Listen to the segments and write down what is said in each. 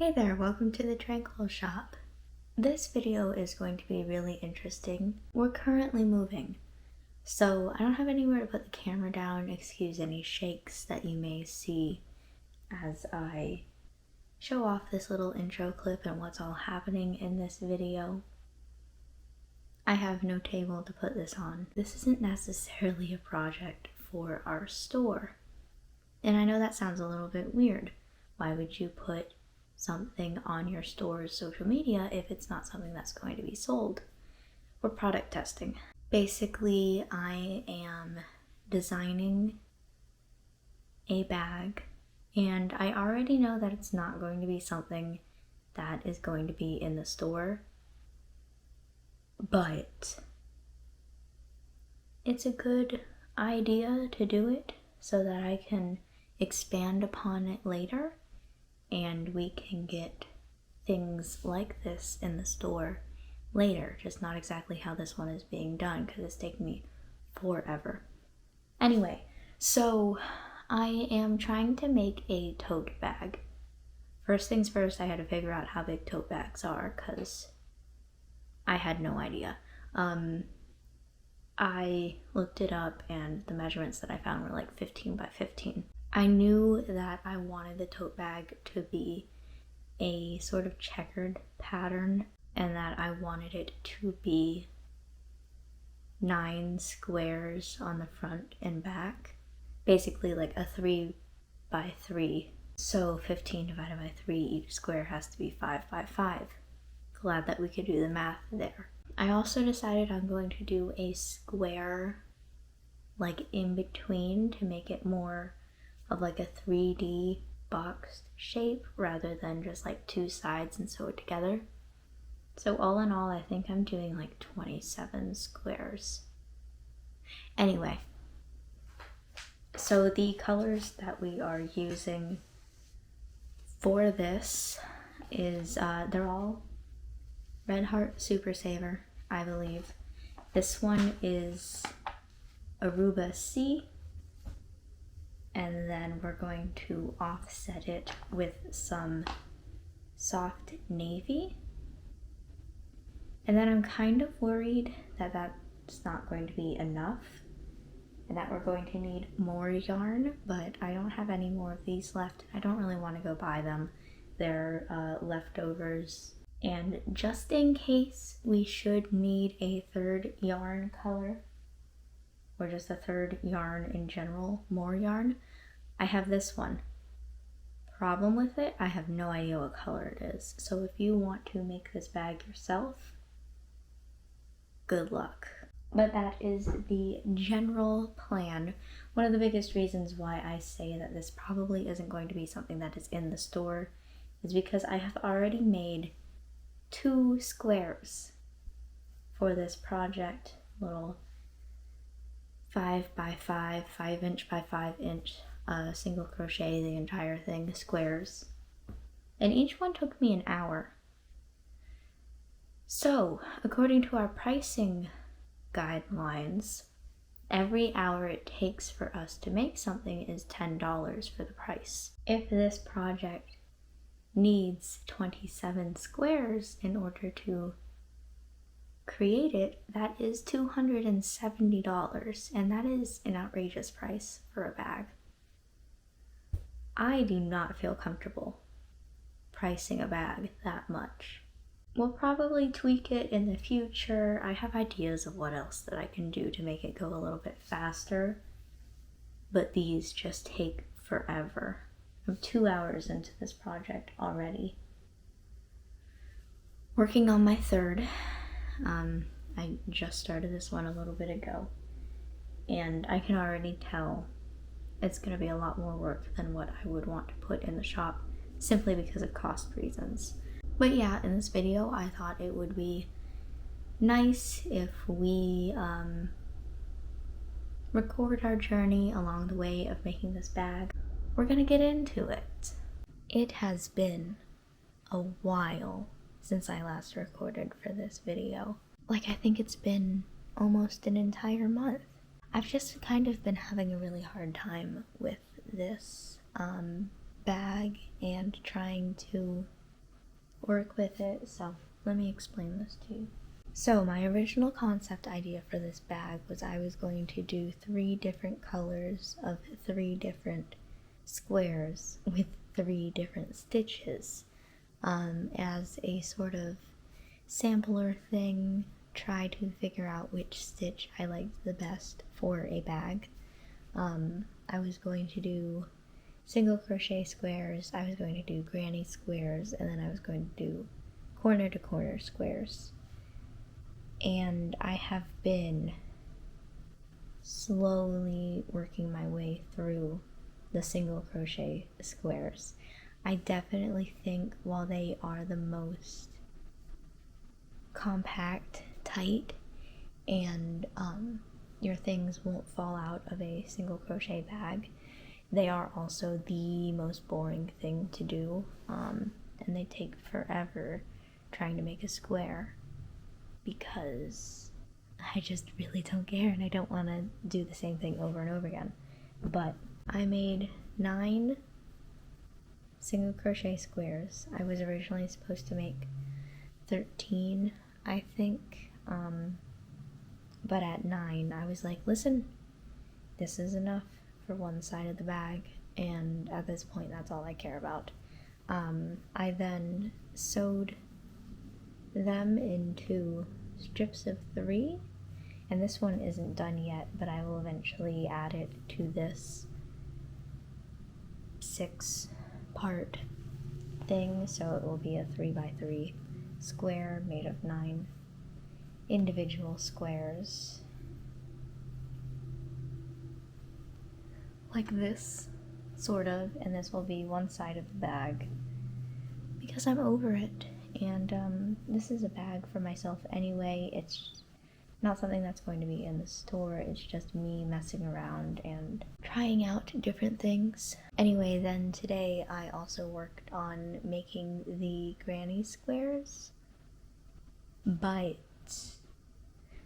Hey there, welcome to the Tranquil Shop. This video is going to be really interesting. We're currently moving, so I don't have anywhere to put the camera down. Excuse any shakes that you may see as I show off this little intro clip and what's all happening in this video. I have no table to put this on. This isn't necessarily a project for our store. And I know that sounds a little bit weird. Why would you put something on your store's social media if it's not something that's going to be sold? We're product testing. Basically, I am designing a bag, and I already know that it's not going to be something that is going to be in the store, but it's a good idea to do it so that I can expand upon it later and we can get things like this in the store later, just not exactly how this one is being done because it's taking me forever. Anyway, so I am trying to make a tote bag. First things first, I had to figure out how big tote bags are because I had no idea. I looked it up and the measurements that I found were like 15 by 15. I knew that I wanted the tote bag to be a sort of checkered pattern and that I wanted it to be 9 squares on the front and back. Basically like a 3 by 3. So 15 divided by 3, each square has to be 5 by 5. Glad that we could do the math there. I also decided I'm going to do a square like in between to make it more of like a 3D boxed shape rather than just like 2 sides and sew it together. So all in all, I think I'm doing like 27 squares. Anyway, so the colors that we are using for this is, they're all Red Heart Super Saver, I believe. This one is Aruba Sea. And then we're going to offset it with some soft navy. And then I'm kind of worried that that's not going to be enough and that we're going to need more yarn, but I don't have any more of these left. I don't really want to go buy them. They're leftovers. And just in case we should need a third yarn color, or just a third yarn in general, more yarn, I have this one. Problem with it, I have no idea what color it is. So if you want to make this bag yourself, good luck. But that is the general plan. One of the biggest reasons why I say that this probably isn't going to be something that is in the store is because I have already made 2 squares for this project, little 5 by 5, 5 inch by 5 inch single crochet the entire thing, squares. And each one took me an hour. So, according to our pricing guidelines, every hour it takes for us to make something is $10 for the price. If this project needs 27 squares in order to create it, that is $270, and that is an outrageous price for a bag. I do not feel comfortable pricing a bag that much. We'll probably tweak it in the future. I have ideas of what else that I can do to make it go a little bit faster, but these just take forever. I'm 2 hours into this project already. Working on my third. I just started this one a little bit ago, and I can already tell it's going to be a lot more work than what I would want to put in the shop simply because of cost reasons. But yeah, in this video I thought it would be nice if we record our journey along the way of making this bag. We're gonna get into it. It has been a while since I last recorded for this video. Like, I think it's been almost an entire month. I've just kind of been having a really hard time with this bag and trying to work with it. So let me explain this to you. So my original concept idea for this bag was I was going to do 3 different colors of 3 different squares with 3 different stitches as a sort of sampler thing, try to figure out which stitch I liked the best for a bag. I was going to do single crochet squares, I was going to do granny squares, and then I was going to do corner to corner squares. And I have been slowly working my way through the single crochet squares. I definitely think while they are the most compact, tight, and your things won't fall out of a single crochet bag, they are also the most boring thing to do, and they take forever trying to make a square because I just really don't care and I don't want to do the same thing over and over again. But I made 9 single crochet squares. I was originally supposed to make 13, I think, but at 9 I was like, listen, this is enough for one side of the bag, and at this point that's all I care about. I then sewed them into strips of 3, and this one isn't done yet, but I will eventually add it to this 6-part thing, so it will be a 3x3 square made of 9 individual squares like this, sort of, and this will be one side of the bag because I'm over it. And this is a bag for myself anyway. It's not something that's going to be in the store. It's just me messing around and trying out different things. Anyway, then today I also worked on making the granny squares. But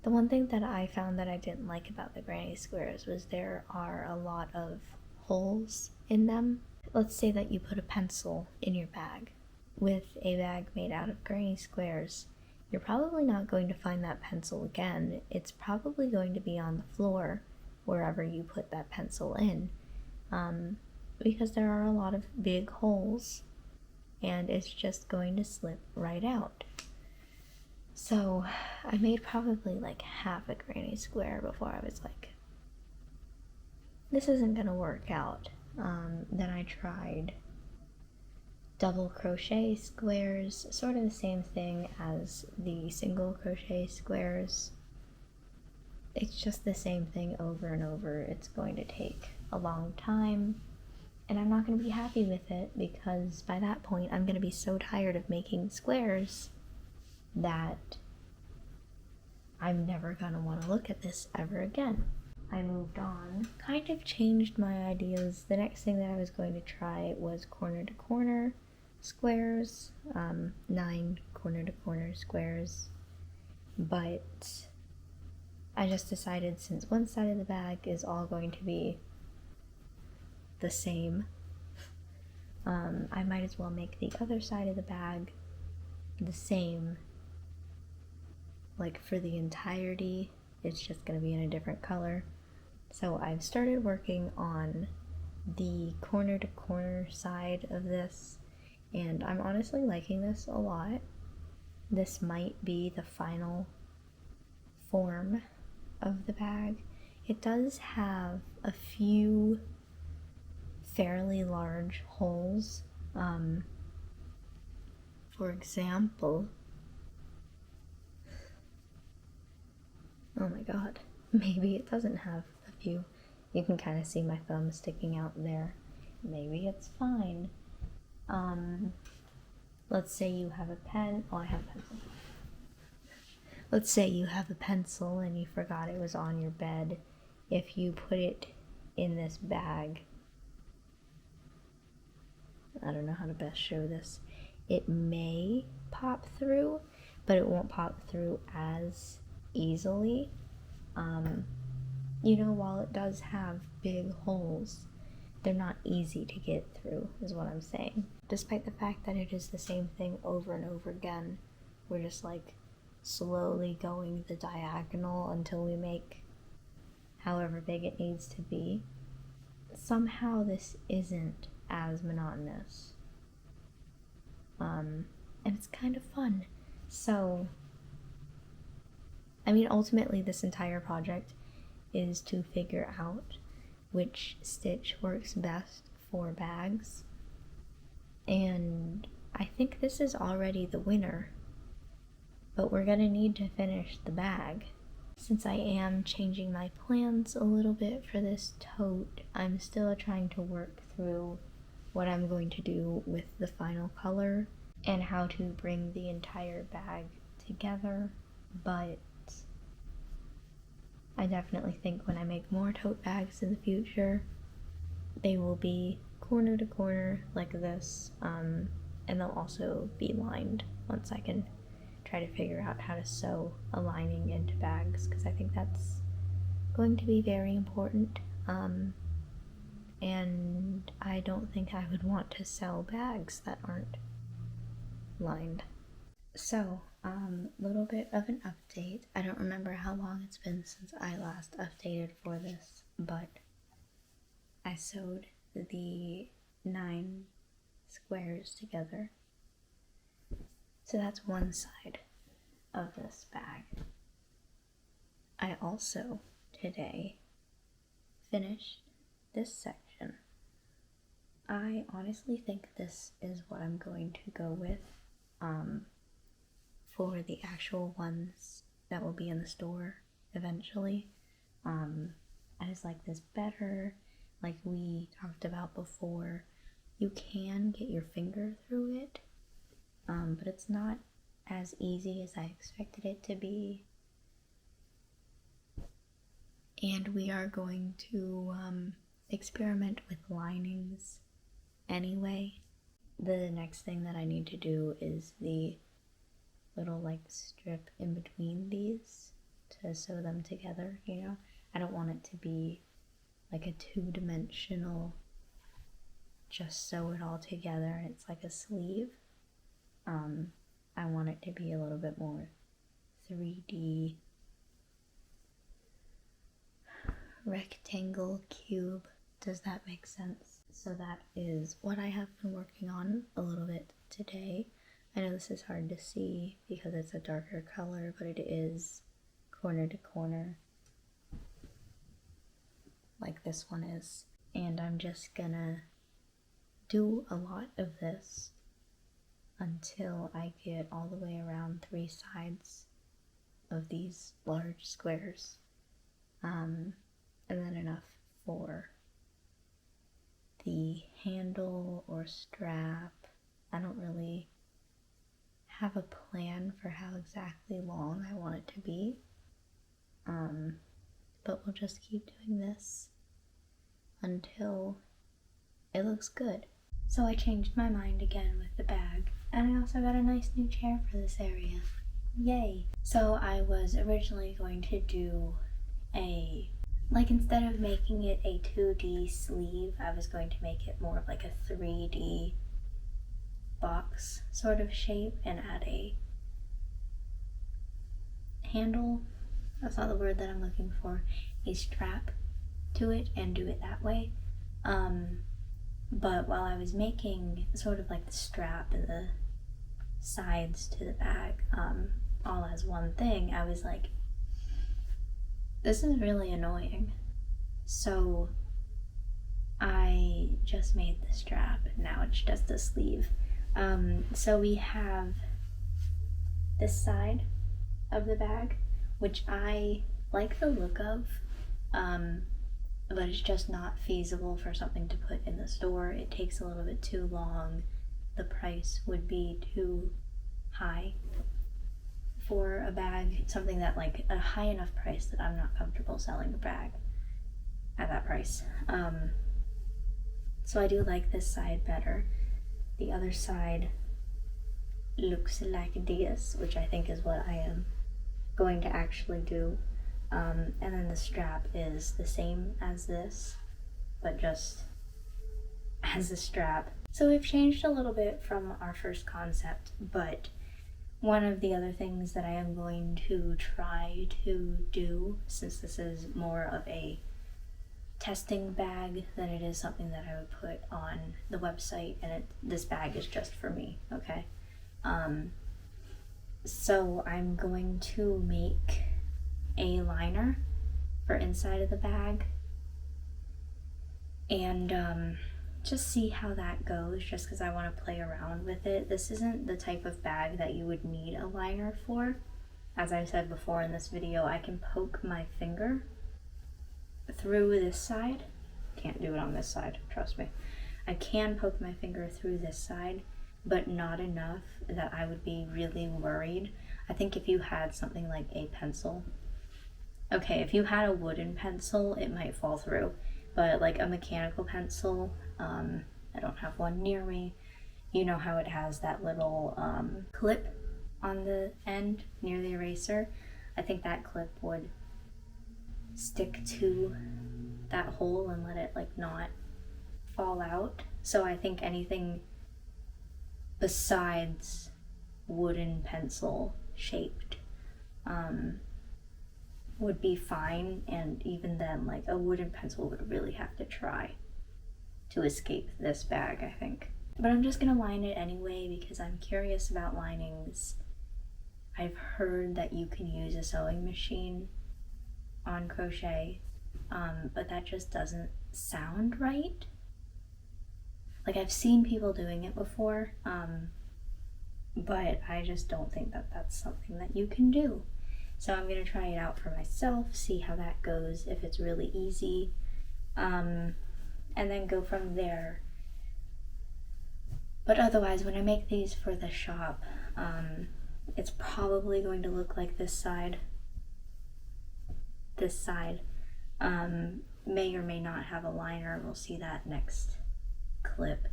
the one thing that I found that I didn't like about the granny squares was there are a lot of holes in them. Let's say that you put a pencil in your bag. With a bag made out of granny squares, you're probably not going to find that pencil again. It's probably going to be on the floor wherever you put that pencil in, because there are a lot of big holes and it's just going to slip right out. So I made probably like half a granny square before I was like, this isn't gonna work out. Then I tried double crochet squares, sort of the same thing as the single crochet squares. It's just the same thing over and over. It's going to take a long time, and I'm not going to be happy with it because by that point I'm going to be so tired of making squares that I'm never going to want to look at this ever again. I moved on, kind of changed my ideas. The next thing that I was going to try was corner to corner squares, 9 corner to corner squares, but I just decided since one side of the bag is all going to be the same, I might as well make the other side of the bag the same, like for the entirety. It's just going to be in a different color. So I've started working on the corner to corner side of this, and I'm honestly liking this a lot. This might be the final form of the bag. It does have a few fairly large holes. For example, oh my god, maybe it doesn't have a few. You can kind of see my thumb sticking out there. Maybe it's fine. Let's say you have a pen. Oh, I have a pencil. Let's say you have a pencil and you forgot it was on your bed. If you put it in this bag, I don't know how to best show this. It may pop through, but it won't pop through as easily. You know, while it does have big holes, they're not easy to get through, is what I'm saying. Despite the fact that it is the same thing over and over again, we're just like slowly going the diagonal until we make however big it needs to be. Somehow this isn't as monotonous. And it's kind of fun. So, I mean, ultimately this entire project is to figure out which stitch works best for bags. And I think this is already the winner, but we're gonna need to finish the bag. Since I am changing my plans a little bit for this tote, I'm still trying to work through what I'm going to do with the final color and how to bring the entire bag together, but I definitely think when I make more tote bags in the future, they will be corner to corner like this, and they'll also be lined once I can try to figure out how to sew a lining into bags, because I think that's going to be very important. And I don't think I would want to sell bags that aren't lined. So, little bit of an update. I don't remember how long it's been since I last updated for this, but I sewed the 9 squares together. So that's one side of this bag. I also today finished this section. I honestly think this is what I'm going to go with for the actual ones that will be in the store eventually. I just like this better. Like we talked about before, you can get your finger through it, but it's not as easy as I expected it to be. And we are going to experiment with linings anyway. The next thing that I need to do is the little like strip in between these to sew them together, you know? I don't want it to be like a two-dimensional just sew it all together and it's like a sleeve. I want it to be a little bit more 3D rectangle cube. Does that make sense? So that is what I have been working on a little bit today. I know this is hard to see because it's a darker color, but it is corner to corner like this one is. And I'm just gonna do a lot of this until I get all the way around 3 sides of these large squares. And then enough for the handle or strap. I don't really have a plan for how exactly long I want it to be, but we'll just keep doing this until it looks good. So I changed my mind again with the bag, and I also got a nice new chair for this area. Yay! So I was originally going to do instead of making it a 2D sleeve, I was going to make it more of like a 3D box sort of shape and add a handle, that's not the word that I'm looking for, a strap to it and do it that way. But while I was making sort of like the strap and the sides to the bag all as one thing, I was like, this is really annoying. So I just made the strap and now it's just a sleeve. So we have this side of the bag, which I like the look of, but it's just not feasible for something to put in the store. It takes a little bit too long. The price would be too high for a bag, something that like a high enough price that I'm not comfortable selling a bag at that price. So I do like this side better. The other side looks like this, which I think is what I am going to actually do. And then the strap is the same as this, but just as a strap. So we've changed a little bit from our first concept, but one of the other things that I am going to try to do, since this is more of a testing bag than it is something that I would put on the website, and this bag is just for me, okay? So I'm going to make a liner for inside of the bag and just see how that goes, just because I want to play around with it. This isn't the type of bag that you would need a liner for. As I said before in this video, I can poke my finger through this side. Can't do it on this side, trust me. I can poke my finger through this side, but not enough that I would be really worried. I think if you had something like a pencil, okay, if you had a wooden pencil, it might fall through, but like a mechanical pencil, I don't have one near me. You know how it has that little clip on the end near the eraser? I think that clip would stick to that hole and let it like not fall out. So I think anything besides wooden pencil shaped would be fine, and even then like a wooden pencil would really have to try to escape this bag, I think. But I'm just gonna line it anyway because I'm curious about linings. I've heard that you can use a sewing machine on Crochet, but that just doesn't sound right. Like I've seen people doing it before, but I just don't think that that's something that you can do. So I'm gonna try it out for myself, see how that goes, if it's really easy, and then go from there. But otherwise, when I make these for the shop, it's probably going to look like this side. This side may or may not have a liner. We'll see that next clip.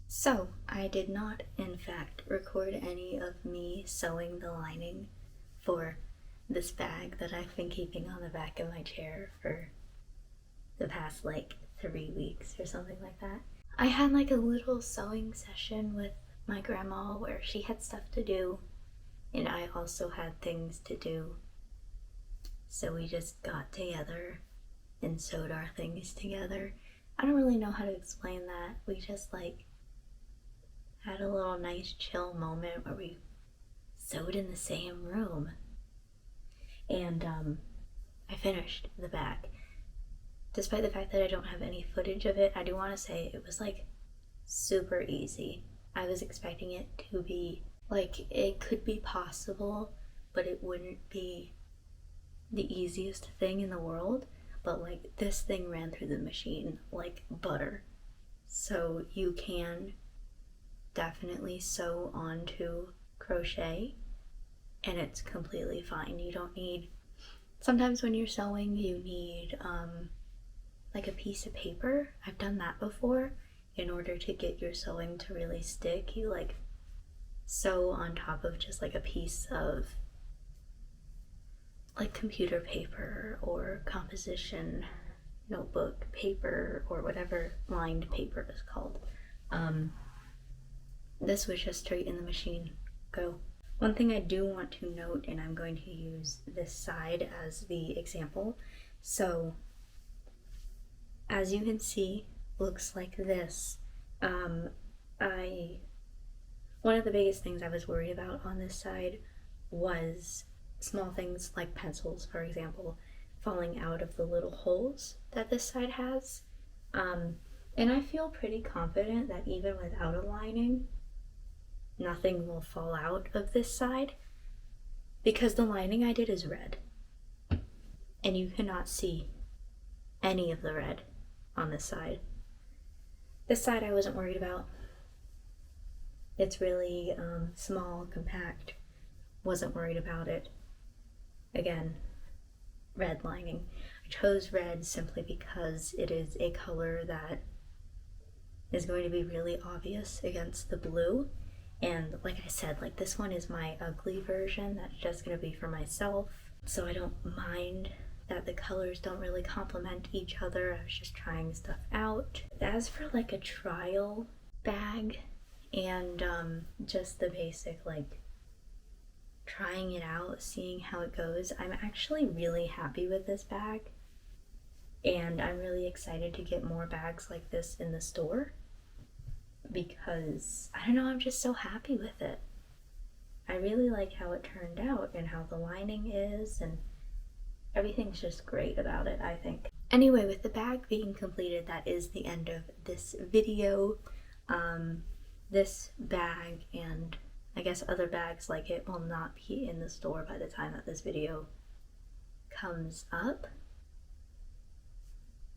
So I did not, in fact, record any of me sewing the lining for this bag that I've been keeping on the back of my chair for the past like 3 weeks or something like that. I had like a little sewing session with my grandma where she had stuff to do and I also had things to do. So we just got together and sewed our things together. I don't really know how to explain that. We just like had a little nice chill moment where we sewed in the same room. And I finished the bag. Despite the fact that I don't have any footage of it, I do want to say it was like super easy. I was expecting it to be like, it could be possible, but it wouldn't be the easiest thing in the world. But like this thing ran through the machine like butter. So you can definitely sew onto crochet and it's completely fine. You don't need, sometimes when you're sewing you need like a piece of paper. I've done that before. In order to get your sewing to really stick, you like sew on top of just like a piece of like computer paper or composition notebook paper or whatever lined paper is called. This was just straight in the machine, go. One thing I do want to note, and I'm going to use this side as the example. So as you can see, looks like this. One of the biggest things I was worried about on this side was small things like pencils, for example, falling out of the little holes that this side has. And I feel pretty confident that even without a lining, nothing will fall out of this side because the lining I did is red and you cannot see any of the red on this side. This side I wasn't worried about. It's really small, compact. Wasn't worried about it. Again, red lining. I chose red simply because it is a color that is going to be really obvious against the blue. And like I said, like this one is my ugly version that's just going to be for myself. So I don't mind that the colors don't really complement each other. I was just trying stuff out. As for like a trial bag and just the basic like trying it out, seeing how it goes, I'm actually really happy with this bag, and I'm really excited to get more bags like this in the store because I don't know, I'm just so happy with it. I really like how it turned out and how the lining is, and everything's just great about it, I think. Anyway, with the bag being completed, that is the end of this video. This bag and I guess other bags like it will not be in the store by the time that this video comes up.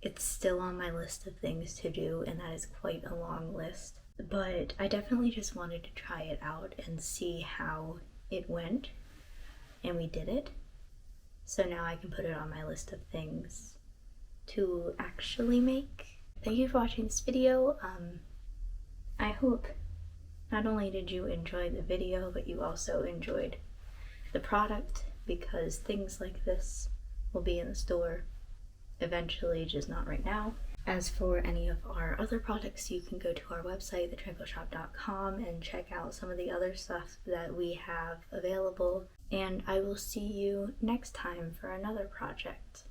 It's still on my list of things to do, and that is quite a long list. But I definitely just wanted to try it out and see how it went, and we did it. So now I can put it on my list of things to actually make. Thank you for watching this video. I hope not only did you enjoy the video, but you also enjoyed the product, because things like this will be in the store eventually, just not right now. As for any of our other products, you can go to our website, thetranquilshop.com, and check out some of the other stuff that we have available. And I will see you next time for another project.